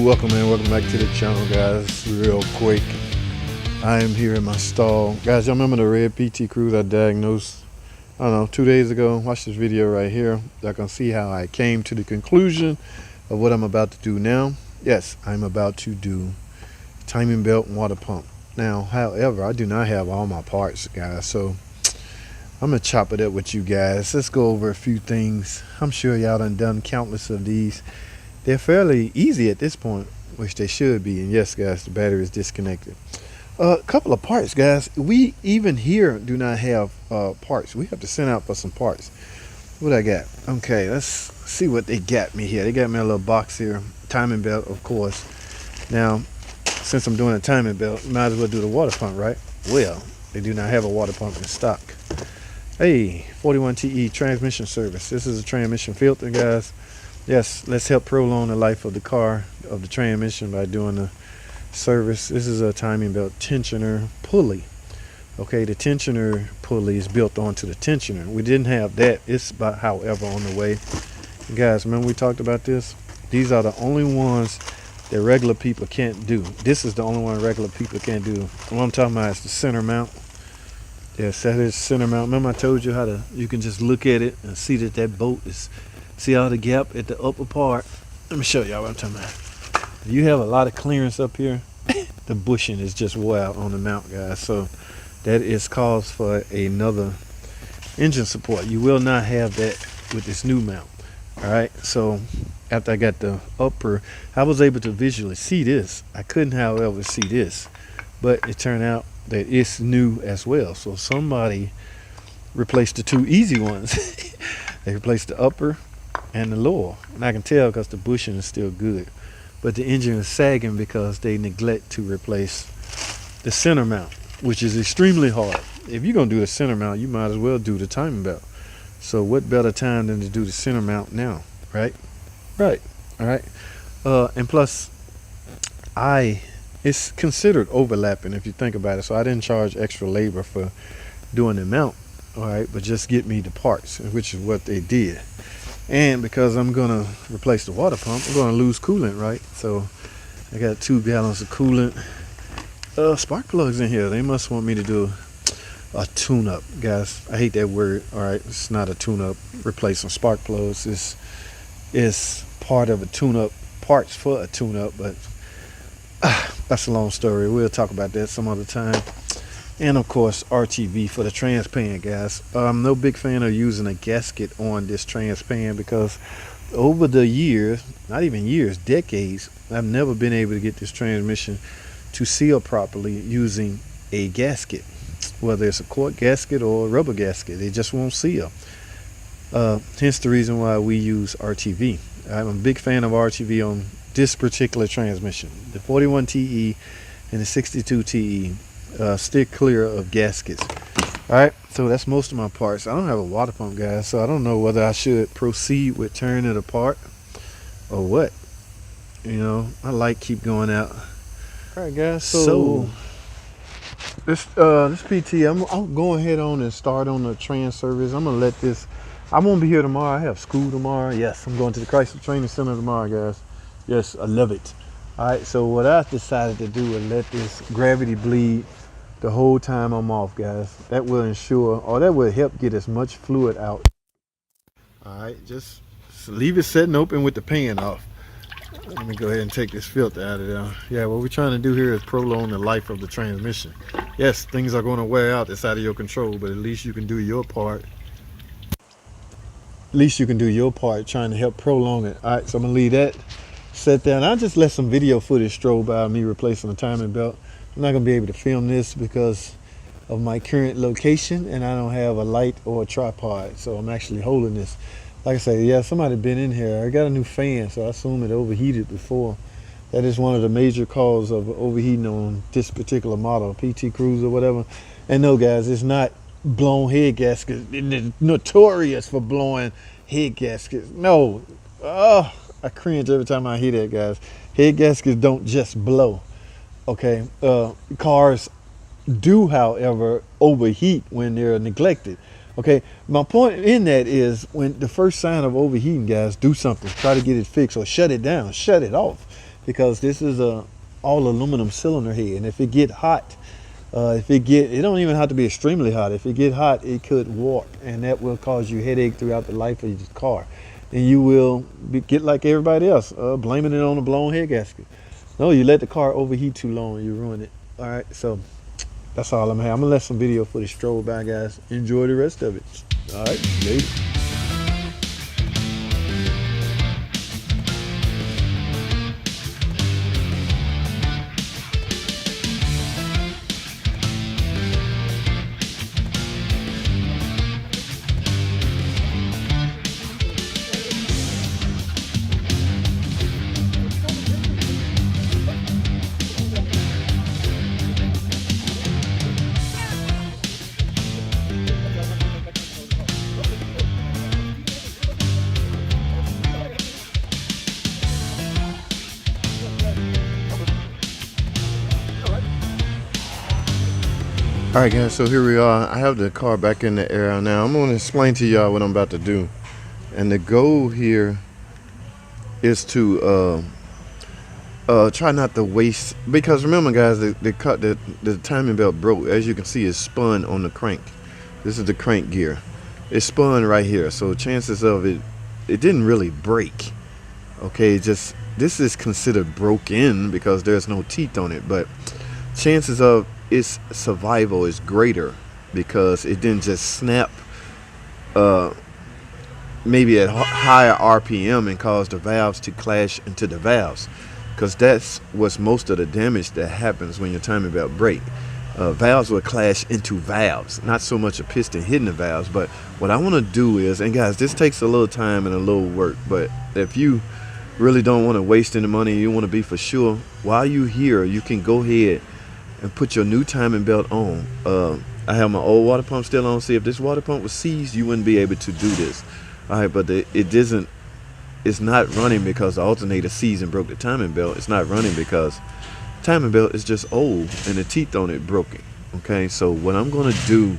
welcome back to the channel, guys. Real quick, I am here in my stall, guys. Y'all remember the red PT Cruise I diagnosed, I don't know, 2 days ago? Watch this video right here. Y'all can see how I came to the conclusion of what I'm about to do now. Yes, I'm about to do timing belt and water pump. Now, however, I do not have all my parts, guys, so I'm gonna chop it up with you guys. Let's go over a few things. I'm sure y'all done countless of these. They're fairly easy at this point, which they should be. And yes, guys, the battery is disconnected. A couple of parts, guys. We even here do not have parts. We have to send out for some parts. What I got? Okay, let's see what they got me here. They got me a little box here. Timing belt, of course. Now, since I'm doing a timing belt, might as well do the water pump, right? Well, they do not have a water pump in stock. Hey, 41 TE transmission service. This is a transmission filter, guys. Yes, let's help prolong the life of the car, of the transmission, by doing the service. This is a timing belt tensioner pulley. Okay, the tensioner pulley is built onto the tensioner. We didn't have that. It's about, however, on the way. Guys, remember we talked about this? These are the only ones that regular people can't do. This is the only one regular people can't do. What I'm talking about is the center mount. Yes, that is center mount. Remember I told you how to, you can just look at it and see that that bolt is, see all the gap at the upper part. Let me show y'all what I'm talking about. If you have a lot of clearance up here, the bushing is just wild on the mount, guys. So that is cause for another engine support. You will not have that with this new mount. All right, so after I got the upper, I was able to visually see this. I couldn't, however, see this, but it turned out that it's new as well. So somebody replaced the two easy ones. They replaced the upper and the lower, and I can tell because the bushing is still good, but the engine is sagging because they neglect to replace the center mount, which is extremely hard. If you're gonna do the center mount, you might as well do the timing belt. So what better time than to do the center mount now, right? All right. And plus, it's considered overlapping if you think about it. So I didn't charge extra labor for doing the mount, all right, but just get me the parts, which is what they did. And because I'm gonna replace the water pump, I'm gonna lose coolant, right? So I got 2 gallons of coolant. Spark plugs in here. They must want me to do a tune-up, guys. I hate that word. All right, it's not a tune-up. Replacing spark plugs is part of a tune-up, parts for a tune-up, but that's a long story. We'll talk about that some other time. And of course, RTV for the transpan, guys. I'm no big fan of using a gasket on this transpan because over the years, not even years, decades, I've never been able to get this transmission to seal properly using a gasket, whether it's a quart gasket or a rubber gasket. They just won't seal. Hence the reason why we use RTV. I'm a big fan of RTV on this particular transmission, the 41 TE and the 62 TE. Steer clear of gaskets. All right, so that's most of my parts. I don't have a water pump, guys, so I don't know whether I should proceed with tearing it apart or what. You know, I like keep going out. All right, guys, so this PT, I'm going ahead on and start on the trans service. I'm gonna let this, I won't be here tomorrow. I have school tomorrow. Yes, I'm going to the Chrysler Training Center tomorrow, guys. Yes, I love it. All right, so what I decided to do is let this gravity bleed the whole time I'm off, guys. That will ensure, or that will help get as much fluid out. All right, just leave it setting open with the pan off. Let me go ahead and take this filter out of there. Yeah, what we're trying to do here is prolong the life of the transmission. Yes, things are going to wear out. It's out of your control, but at least you can do your part. At least you can do your part trying to help prolong it. All right, so I'm gonna leave that set there, and I'll just let some video footage stroll by me replacing the timing belt. I'm not gonna be able to film this because of my current location, and I don't have a light or a tripod, so I'm actually holding this. Like I say, yeah, somebody been in here. I got a new fan, so I assume it overheated before. That is one of the major causes of overheating on this particular model, PT Cruise or whatever. And no, guys, it's not blown head gaskets. It's notorious for blowing head gaskets. No, I cringe every time I hear that, guys. Head gaskets don't just blow. Okay, cars do, however, overheat when they're neglected. Okay, my point in that is when the first sign of overheating, guys, do something. Try to get it fixed or shut it down, shut it off. because this is a all aluminum cylinder head, and if it get hot, it don't even have to be extremely hot. If it get hot, it could warp, and that will cause you headache throughout the life of your car, and you will get like everybody else, blaming it on a blown head gasket. No, you let the car overheat too long, you ruin it. All right, so that's all I'm gonna have. I'm gonna let some video footage stroll by, guys. Enjoy the rest of it. All right, later. All right, guys, so here we are. I have the car back in the air now. I'm going to explain to y'all what I'm about to do. And the goal here is to try not to waste, because remember, guys, the timing belt broke. As you can see, it's spun on the crank. This is the crank gear. It's spun right here. So chances of it didn't really break. Okay, just this is considered broken because there's no teeth on it, but chances of its survival is greater because it didn't just snap maybe at higher RPM and cause the valves to clash into the valves, because that's what's most of the damage that happens when your timing belt break. Valves will clash into valves, not so much a piston hitting the valves. But what I want to do is, and guys, this takes a little time and a little work, but if you really don't want to waste any money, you want to be for sure, while you're here, you can go ahead and put your new timing belt on. I have my old water pump still on. See, if this water pump was seized, you wouldn't be able to do this. All right, but it's not running because the alternator seized and broke the timing belt. It's not running because timing belt is just old and the teeth on it broken. Okay, so what I'm gonna do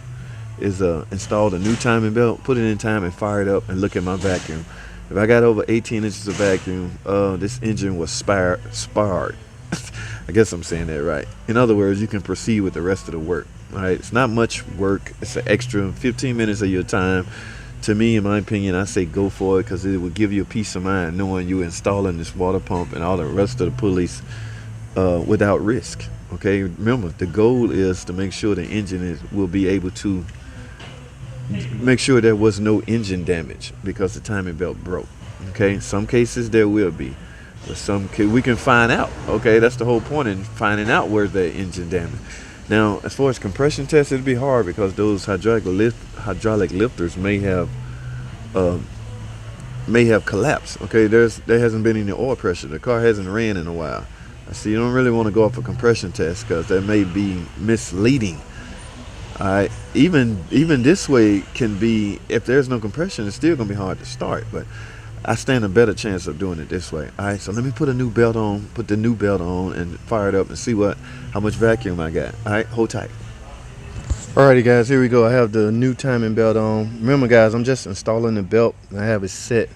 is install the new timing belt, put it in time, and fire it up and look at my vacuum. If I got over 18 inches of vacuum, this engine was sparred. I guess I'm saying that right. In other words, you can proceed with the rest of the work. All right, it's not much work. It's an extra 15 minutes of your time. To me, in my opinion, I say go for it, because it will give you a peace of mind knowing you're installing this water pump and all the rest of the pulleys without risk. Okay, remember, the goal is to make sure the engine will be able to make sure there was no engine damage because the timing belt broke. Okay, in some cases there will be. But we can find out. Okay, that's the whole point in finding out where's the engine damage. Now, as far as compression tests, it'd be hard because those hydraulic lifters may have collapsed. Okay, there hasn't been any oil pressure. The car hasn't ran in a while. So you don't really want to go off a compression test because that may be misleading. All right, even this way can be, if there's no compression, it's still gonna be hard to start. But I stand a better chance of doing it this way. All right, so let me put the new belt on and fire it up and see how much vacuum I got. All right, hold tight. Alrighty, guys, here we go. I have the new timing belt on. Remember, guys, I'm just installing the belt. I have it set.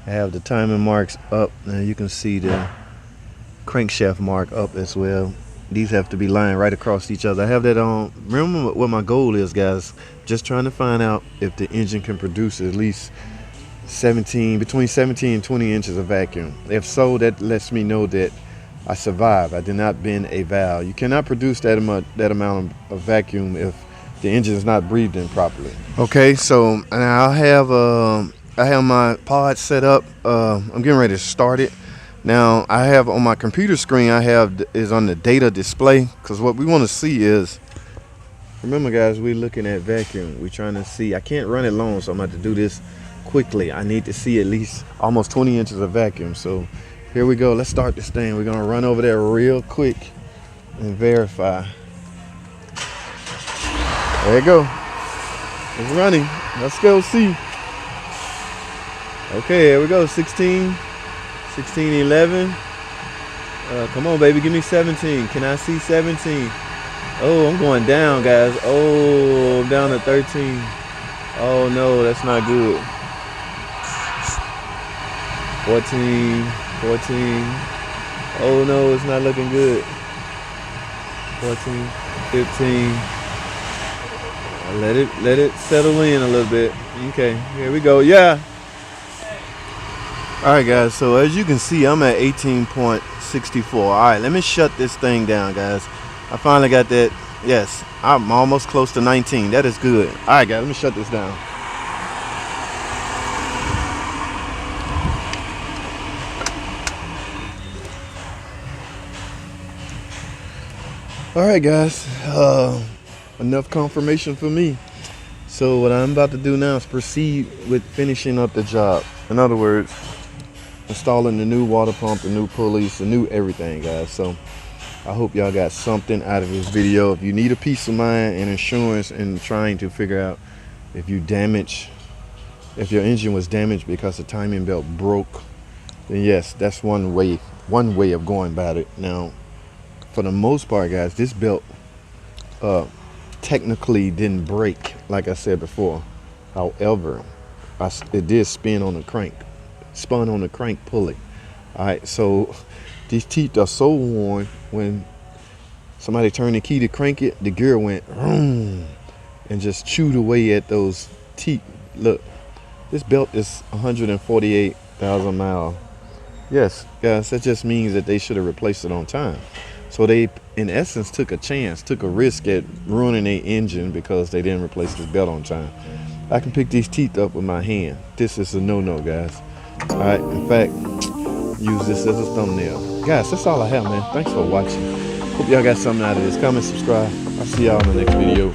I have the timing marks up. Now you can see the crankshaft mark up as well. These have to be lying right across each other. I have that on. Remember what my goal is, guys. Just trying to find out if the engine can produce at least between 17 and 20 inches of vacuum. If so, that lets me know that I survived. I did not bend a valve. You cannot produce that amount of vacuum if the engine is not breathed in properly. Okay, so now I have my pod set up. I'm getting ready to start it. Now I have on my computer screen, is on the data display, because what we want to see is, remember, guys, we're looking at vacuum. We're trying to see. I can't run it long, so I'm going to have to do this quickly. I need to see at least almost 20 inches of vacuum. So here we go. Let's start this thing. We're gonna run over there real quick and verify. There you go. It's running. Let's go see. Okay, here we go. 16, 11. Come on, baby, give me 17. Can I see 17? Oh, I'm going down, guys. Oh, I'm down to 13. Oh no, that's not good. 14. Oh no, it's not looking good. 14, 15. Let it settle in a little bit. Okay, here we go. Yeah. All right, guys. So as you can see, I'm at 18.64. All right, let me shut this thing down, guys. I finally got that. Yes, I'm almost close to 19. That is good. All right, guys. Let me shut this down. All right, guys. Enough confirmation for me. So what I'm about to do now is proceed with finishing up the job. In other words, installing the new water pump, the new pulleys, the new everything, guys. So I hope y'all got something out of this video. If you need a peace of mind and insurance and trying to figure out if your engine was damaged because the timing belt broke, then yes, that's one way of going about it. Now, for the most part, guys, this belt technically didn't break, like I said before. However, it did spun on the crank pulley. All right, so these teeth are so worn, when somebody turned the key to crank it, the gear went and just chewed away at those teeth. Look, this belt is 148,000 miles. Yes, guys, that just means that they should have replaced it on time. So they, in essence, took a risk at ruining their engine because they didn't replace this belt on time. I can pick these teeth up with my hand. This is a no-no, guys. All right, in fact, use this as a thumbnail. Guys, that's all I have, man. Thanks for watching. Hope y'all got something out of this. Comment, subscribe. I'll see y'all in the next video.